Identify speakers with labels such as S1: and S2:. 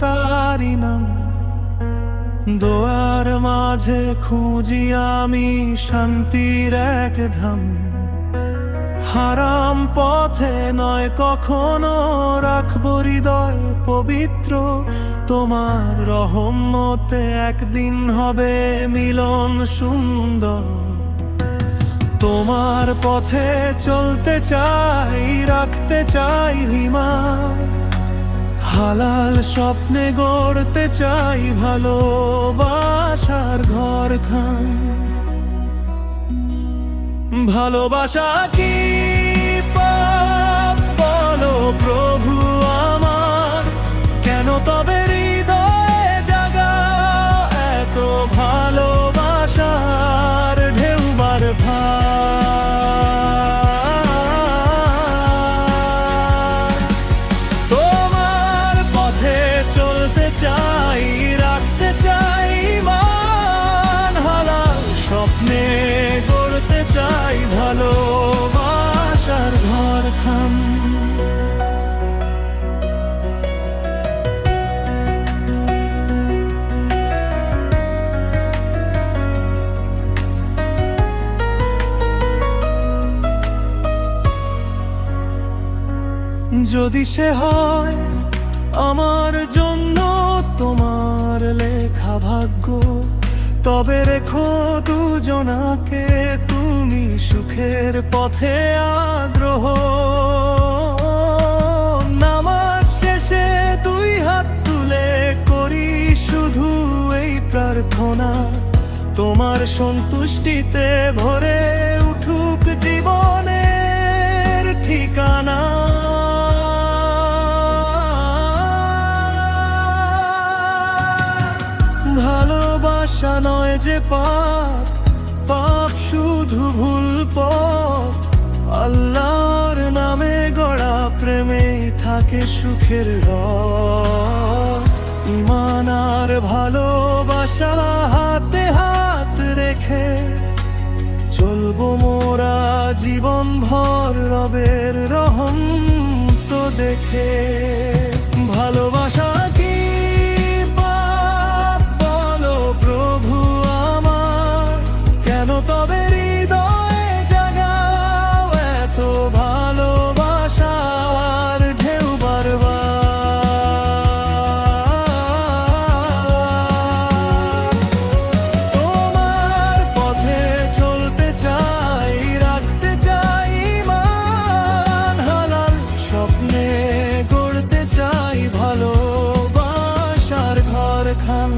S1: তারি নাম। দোয়ার মাঝে খুঁজি আমি শান্তির এক ধাম। হারাম পথে নয় কখনো রাখবো হৃদয় পবিত্র। তোমার রহমতে একদিন হবে মিলন সুন্দর। তোমার পথে চলতে চাই, রাখতে চাই হিমার। হালাল স্বপ্নে গড়তে চাই ভালোবাসার ঘরখান। ভালোবাসা কি পাপ বলো প্রভু আমার, কেন তবে হৃদয়ে জাগা এত ভালোবাসার ঢেউ বার ভার। তোমার পথে চলতে চাই, রাখতে চাই মান। হালাল স্বপ্নে গড়তে চাই ভালোবাসার ঘরখান। যদি সে হয় আমার জন্য তোমার লেখা ভাগ্য, তবে রেখো দুজনাকে তুমি সুখের পথে আগ্রহ। নামাজ শেষে দুই হাত তুলে করি শুধু এই প্রার্থনা, তোমার সন্তুষ্টিতে ভরে উঠুক জীবনের ঠিকানা। ভালোবাসা নয় যে পাপ, পাপ শুধু ভুল পথ। আল্লাহর নামে গড়া প্রেমেই থাকে সুখের রথ। ঈমান আর ভালোবাসা হাতে হাত রেখে চলবো মোরা জীবন ভর রবের রহম তো দেখে। ভালোবাসা কি পাপ বলো প্রভু আমার, কেন তবে হৃদয়ে জাগাও এত ভালোবাসার ঢেউ বারবার। তোমার পথে চলতে চাই, রাখতে চাই মান। হালাল স্বপ্নে গড়তে চাই ভালোবাসার ঘরখান।